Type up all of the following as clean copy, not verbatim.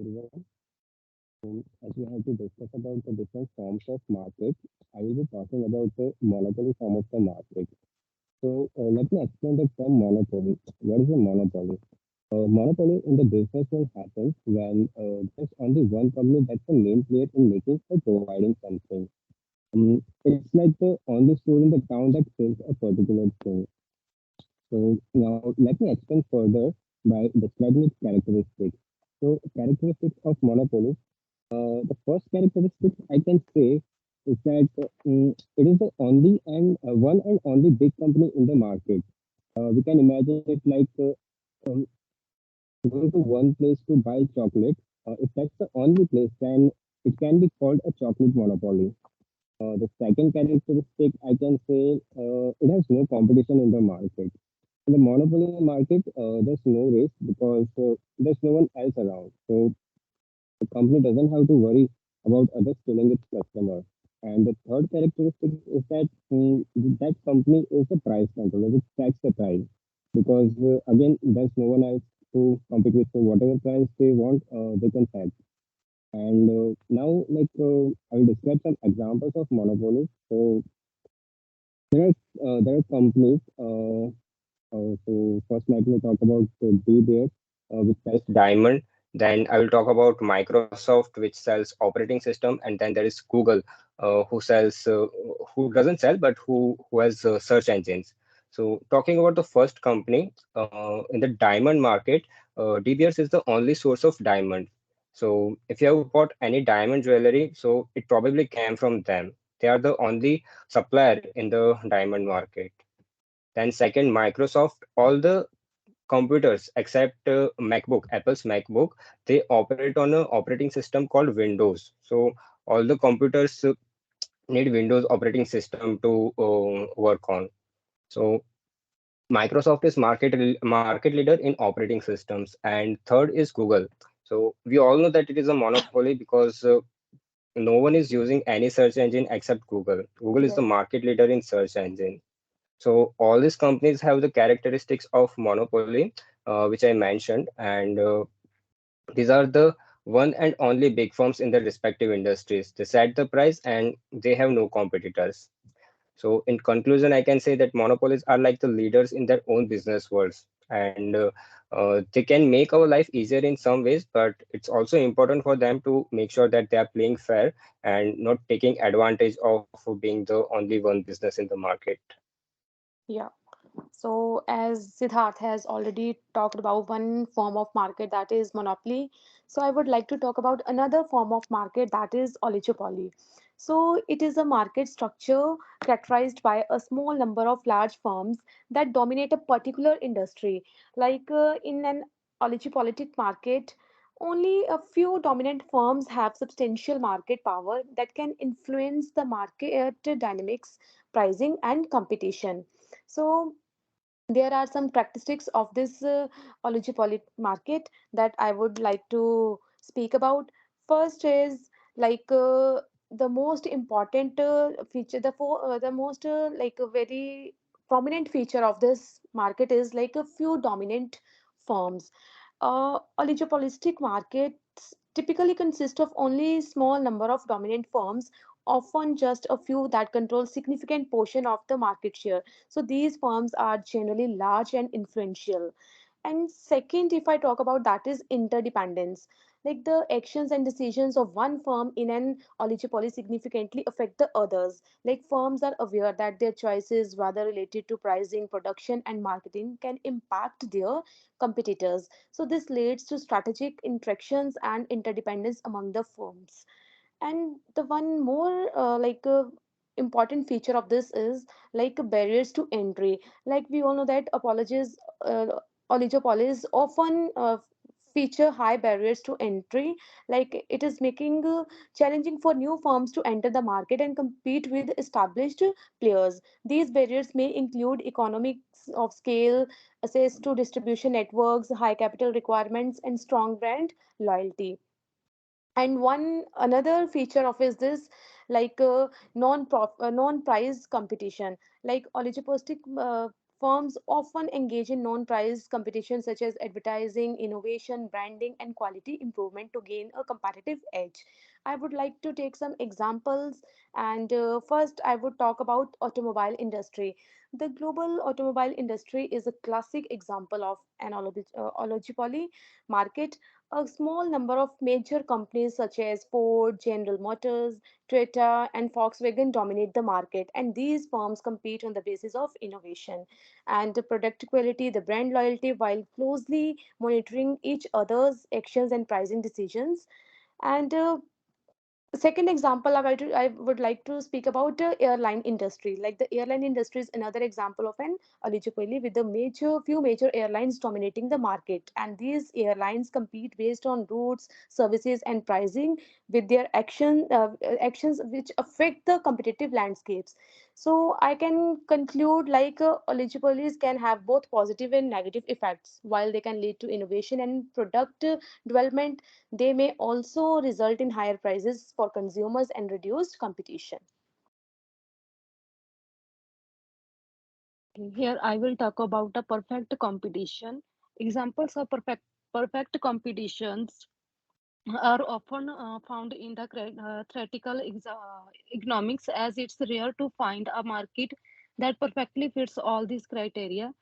everyone. As we have to discuss about the different forms of market, I will be talking about the monopoly form of the market. Let me explain the term monopoly. What is a monopoly? Monopoly in the business world happens when there's only one company that's the main player in making or providing something. It's like the only store in the town that sells a particular thing. So now let me explain further by describing its characteristics. Characteristics of monopoly. The first characteristic I can say is that it is the only and one and only big company in the market. We can imagine it like um, going to one place to buy chocolate. If that's the only place, then it can be called a chocolate monopoly. The second characteristic I can say it has no competition in the market. In the monopoly market, there's no race because there's no one else around. So the company doesn't have to worry about others stealing its customer. And the third characteristic is that that company is the price controller, which sets the price. Because again, there's no one else to compete with. So whatever price they want, they can set. And now, I will describe some examples of monopolies. So there are companies. First, let me talk about D there, which sells diamond. Then I will talk about Microsoft, which sells operating system, and then there is Google, who doesn't sell, but who has search engines. So talking about the first company in the diamond market, De Beers is the only source of diamond. So if you have bought any diamond jewelry, so it probably came from them. They are the only supplier in the diamond market. Then second, Microsoft, all the computers except Apple's MacBook, they operate on an operating system called Windows. So all the computers need Windows operating system to work on. So Microsoft is market leader in operating systems, and third is Google. So we all know that it is a monopoly because no one is using any search engine except Google. Google is the Yes. market leader in search engine. So all these companies have the characteristics of monopoly, which I mentioned, and these are the one and only big firms in their respective industries. They set the price and they have no competitors. So in conclusion, I can say that monopolies are like the leaders in their own business worlds, and they can make our life easier in some ways, but it's also important for them to make sure that they are playing fair and not taking advantage of being the only one business in the market. Yeah. So, as Siddharth has already talked about one form of market, that is monopoly, so I would like to talk about another form of market, that is oligopoly. So, it is a market structure characterized by a small number of large firms that dominate a particular industry. In an oligopolistic market, only a few dominant firms have substantial market power that can influence the market dynamics, pricing, and competition. So, there are some characteristics of this oligopoly market that I would like to speak about. First is the most important feature, the most a very prominent feature of this market is like a few dominant firms. Oligopolistic markets typically consist of only small number of dominant firms, often just a few that control significant portion of the market share. So these firms are generally large and influential. And second, if I talk about, that is interdependence. Like the actions and decisions of one firm in an oligopoly significantly affect the others. Like firms are aware that their choices, whether related to pricing, production, and marketing, can impact their competitors. So this leads to strategic interactions and interdependence among the firms. And the one more important feature of this is like barriers to entry. Like we all know that uh, oligopolies often feature high barriers to entry. Like it is making challenging for new firms to enter the market and compete with established players. These barriers may include economics of scale, access to distribution networks, high capital requirements, and strong brand loyalty. And one another feature of is this non price competition. Like oligopolistic Firms often engage in non-price competition such as advertising, innovation, branding, and quality improvement to gain a competitive edge. I would like to take some examples, and first I would talk about automobile industry. The global automobile industry is a classic example of an oligopoly market. A small number of major companies such as Ford, General Motors, Toyota, and Volkswagen dominate the market, and these firms compete on the basis of innovation and the product quality, the brand loyalty, while closely monitoring each other's actions and pricing decisions. And second example I would like to speak about the airline industry. Like the airline industry is another example of an oligopoly with the few major airlines dominating the market, and these airlines compete based on routes, services, and pricing with their actions which affect the competitive landscapes. So I can conclude like oligopolies can have both positive and negative effects. While they can lead to innovation and product development, they may also result in higher prices for consumers and reduced competition. Okay, here I will talk about the perfect competition. Examples of perfect competitions are often found in the theoretical economics, as it's rare to find a market that perfectly fits all these criteria.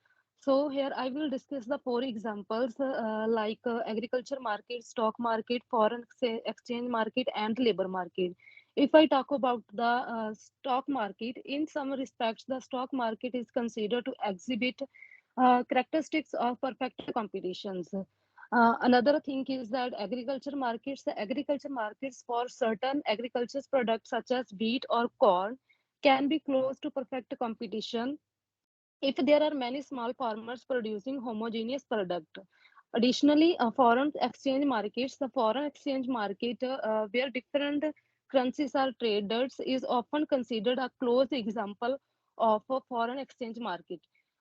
So here I will discuss the four examples like agriculture market, stock market, foreign exchange market, and labor market. If I talk about the stock market, in some respects, the stock market is considered to exhibit characteristics of perfect competitions. Another thing is that the agriculture markets for certain agriculture products such as wheat or corn can be close to perfect competition if there are many small farmers producing homogeneous product. Additionally, the foreign exchange market where different currencies are traded is often considered a close example of a foreign exchange market.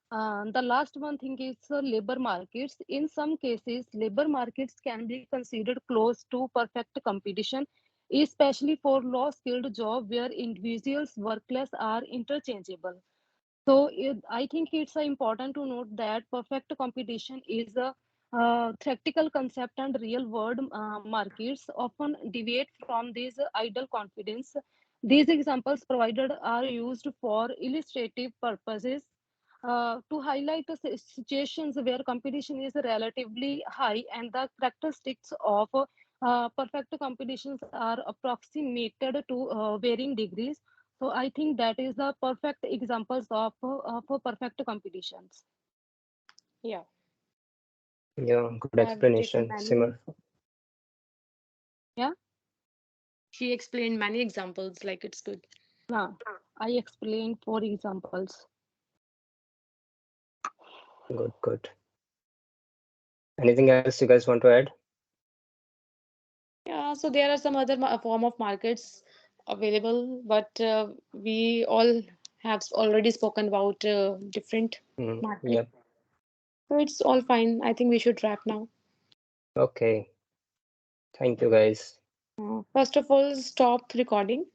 The last one thing is labor markets. In some cases, labor markets can be considered close to perfect competition, especially for low-skilled job where individuals' workplace are interchangeable. So I think it's important to note that perfect competition is a theoretical concept, and real world markets often deviate from this ideal confidence. These examples provided are used for illustrative purposes to highlight the situations where competition is relatively high and the characteristics of perfect competitions are approximated to varying degrees. So I think that is the perfect examples of perfect competitions. Yeah, Yeah, good I have taken explanation, many. Simar. Yeah, She explained many examples, like it's good. yeah. I explained four examples. Good, good. Anything else you guys want to add? Yeah, so there are some other form of markets available, but we all have already spoken about different markets. Yep. So it's all fine. I think we should wrap now. Okay. Thank you, guys. First of all, stop recording.